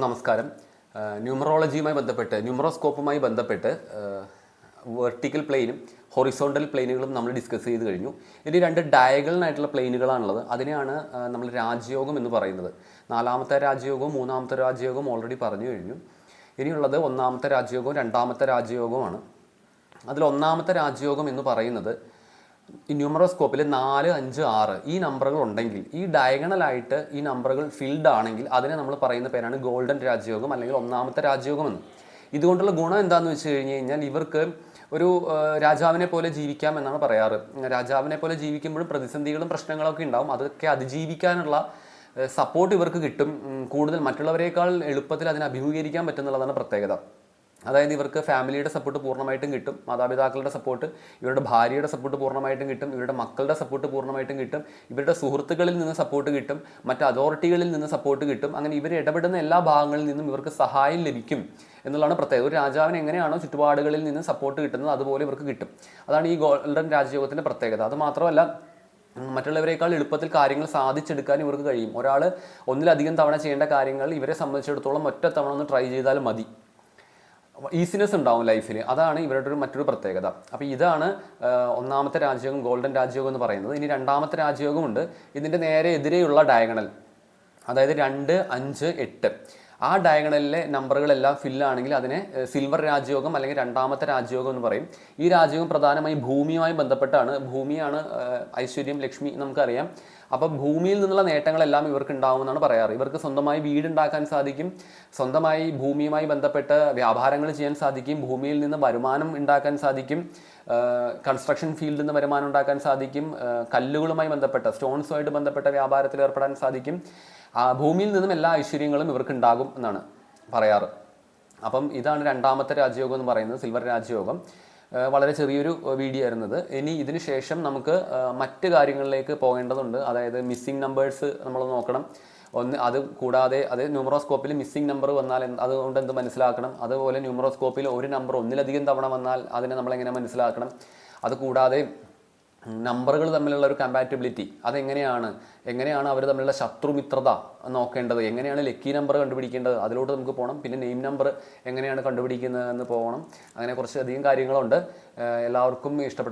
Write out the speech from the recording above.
നമസ്കാരം. ന്യൂമറോളജിയുമായി ബന്ധപ്പെട്ട് ന്യൂമറോസ്കോപ്പുമായി ബന്ധപ്പെട്ട് വെർട്ടിക്കൽ പ്ലെയിനും ഹൊറിസോണ്ടൽ പ്ലെയിനുകളും നമ്മൾ ഡിസ്കസ് ചെയ്ത് കഴിഞ്ഞു. ഇനി രണ്ട് ഡയഗണലായിട്ടുള്ള പ്ലെയിനുകളാണുള്ളത്. അതിനെയാണ് നമ്മൾ രാജയോഗം എന്ന് പറയുന്നത്. നാലാമത്തെ രാജയോഗവും മൂന്നാമത്തെ രാജയോഗവും ഓൾറെഡി പറഞ്ഞു കഴിഞ്ഞു. ഇനിയുള്ളത് ഒന്നാമത്തെ രാജയോഗവും രണ്ടാമത്തെ രാജയോഗവുമാണ്. അതിൽ ഒന്നാമത്തെ രാജയോഗം എന്ന് പറയുന്നത് ഈ ന്യൂമറോസ്കോപ്പിൽ 4, 5, 6 ഈ നമ്പറുകൾ ഉണ്ടെങ്കിൽ, ഈ ഡയഗണലായിട്ട് ഈ നമ്പറുകൾ ഫിൽഡ് ആണെങ്കിൽ അതിനെ നമ്മൾ പറയുന്ന പേരാണ് ഗോൾഡൻ രാജയോഗം അല്ലെങ്കിൽ ഒന്നാമത്തെ രാജയോഗം എന്ന്. ഇതുകൊണ്ടുള്ള ഗുണം എന്താണെന്ന് വെച്ച് കഴിഞ്ഞ് കഴിഞ്ഞാൽ ഇവർക്ക് ഒരു രാജാവിനെ പോലെ ജീവിക്കാം എന്നാണ് പറയാറ്. രാജാവിനെ പോലെ ജീവിക്കുമ്പോഴും പ്രതിസന്ധികളും പ്രശ്നങ്ങളൊക്കെ ഉണ്ടാവും. അതൊക്കെ അതിജീവിക്കാനുള്ള സപ്പോർട്ട് ഇവർക്ക് കിട്ടും. കൂടുതൽ മറ്റുള്ളവരെക്കാൾ എളുപ്പത്തിൽ അതിനെ അഭിമുഖീകരിക്കാൻ പറ്റുന്നുള്ളതാണ് പ്രത്യേകത. അതായത് ഇവർക്ക് ഫാമിലിയുടെ സപ്പോർട്ട് പൂർണ്ണമായിട്ടും കിട്ടും, മാതാപിതാക്കളുടെ സപ്പോർട്ട്, ഇവരുടെ ഭാര്യയുടെ സപ്പോർട്ട് പൂർണ്ണമായിട്ടും കിട്ടും, ഇവരുടെ മക്കളുടെ സപ്പോർട്ട് പൂർണ്ണമായിട്ടും കിട്ടും, ഇവരുടെ സുഹൃത്തുക്കളിൽ നിന്ന് സപ്പോർട്ട് കിട്ടും, മറ്റ് അതോറിറ്റികളിൽ നിന്ന് സപ്പോർട്ട് കിട്ടും. അങ്ങനെ ഇവർ ഇടപെടുന്ന എല്ലാ ഭാഗങ്ങളിൽ നിന്നും ഇവർക്ക് സഹായം ലഭിക്കും എന്നുള്ളതാണ് പ്രത്യേകത. ഒരു രാജാവിന് എങ്ങനെയാണോ ചുറ്റുപാടുകളിൽ നിന്ന് സപ്പോർട്ട് കിട്ടുന്നത് അതുപോലെ ഇവർക്ക് കിട്ടും. അതാണ് ഈ ഗോൾഡൻ രാജയോഗത്തിൻ്റെ പ്രത്യേകത. അത് മാത്രമല്ല, മറ്റുള്ളവരെക്കാൾ എളുപ്പത്തിൽ കാര്യങ്ങൾ സാധിച്ചെടുക്കാൻ ഇവർക്ക് കഴിയും. ഒരാൾ ഒന്നിലധികം തവണ ചെയ്യേണ്ട കാര്യങ്ങൾ ഇവരെ സംബന്ധിച്ചിടത്തോളം ഒറ്റ തവണ ഒന്ന് ട്രൈ ചെയ്താൽ മതി. ഈസിനെസ് ഉണ്ടാവും ലൈഫിൽ. അതാണ് ഇവരുടെ മറ്റൊരു പ്രത്യേകത. അപ്പോൾ ഇതാണ് ഒന്നാമത്തെ രാജയോഗം, ഗോൾഡൻ രാജയോഗം എന്ന് പറയുന്നത്. ഇനി രണ്ടാമത്തെ രാജയോഗമുണ്ട്. ഇതിൻ്റെ നേരെ എതിരെയുള്ള ഡയഗണൽ, അതായത് 2, 5, 8 ആ ഡയഗണലിലെ നമ്പറുകളെല്ലാം ഫില്ലാണെങ്കിൽ അതിനെ സിൽവർ രാജയോഗം അല്ലെങ്കിൽ രണ്ടാമത്തെ രാജയോഗം എന്ന് പറയും. ഈ രാജയോഗം പ്രധാനമായും ഭൂമിയുമായി ബന്ധപ്പെട്ടാണ്. ഭൂമിയാണ് ഐശ്വര്യം, ലക്ഷ്മി നമുക്കറിയാം. അപ്പം ഭൂമിയിൽ നിന്നുള്ള നേട്ടങ്ങളെല്ലാം ഇവർക്ക് ഉണ്ടാവുമെന്നാണ് പറയാറ്. ഇവർക്ക് സ്വന്തമായി വീടുണ്ടാക്കാൻ സാധിക്കും, സ്വന്തമായി ഭൂമിയുമായി ബന്ധപ്പെട്ട് വ്യാപാരങ്ങൾ ചെയ്യാൻ സാധിക്കും, ഭൂമിയിൽ നിന്ന് വരുമാനം ഉണ്ടാക്കാൻ സാധിക്കും, കൺസ്ട്രക്ഷൻ ഫീൽഡിൽ നിന്ന് വരുമാനം ഉണ്ടാക്കാൻ സാധിക്കും, കല്ലുകളുമായി ബന്ധപ്പെട്ട സ്റ്റോൺസുമായിട്ട് ബന്ധപ്പെട്ട വ്യാപാരത്തിൽ ഏർപ്പെടാൻ സാധിക്കും. ഭൂമിയിൽ നിന്നും എല്ലാ ഐശ്വര്യങ്ങളും ഇവർക്ക് ഉണ്ടാകും എന്നാണ് പറയാറ്. അപ്പം ഇതാണ് രണ്ടാമത്തെ രാജയോഗം എന്ന് പറയുന്നത്, സിൽവർ രാജയോഗം. വളരെ ചെറിയൊരു വീഡിയോ ആയിരുന്നത്. ഇനി ഇതിന് ശേഷം നമുക്ക് മറ്റ് കാര്യങ്ങളിലേക്ക് പോകേണ്ടതുണ്ട്. അതായത് മിസ്സിംഗ് നമ്പേഴ്സ് നമ്മൾ നോക്കണം. അത് കൂടാതെ ന്യൂമറോസ്കോപ്പിൽ മിസ്സിംഗ് നമ്പർ വന്നാൽ അതുകൊണ്ട് എന്ത് മനസ്സിലാക്കണം, അതുപോലെ ന്യൂമറോസ്കോപ്പിൽ ഒരു നമ്പർ ഒന്നിലധികം തവണ വന്നാൽ അതിനെ നമ്മളെങ്ങനെ മനസ്സിലാക്കണം, അതുകൂടാതെ നമ്പറുകൾ തമ്മിലുള്ള ഒരു കമ്പാറ്റബിലിറ്റി അതെങ്ങനെയാണ് അവർ തമ്മിലുള്ള ശത്രുമിത്രത നോക്കേണ്ടത്, എങ്ങനെയാണ് ലക്കി നമ്പർ കണ്ടുപിടിക്കേണ്ടത്, അതിലോട്ട് നമുക്ക് പോകണം. പിന്നെ നെയിം നമ്പർ എങ്ങനെയാണ് കണ്ടുപിടിക്കുന്നതെന്ന് പോകണം. അങ്ങനെ കുറച്ചധികം കാര്യങ്ങളുണ്ട്. എല്ലാവർക്കും ഇഷ്ടപ്പെടുന്ന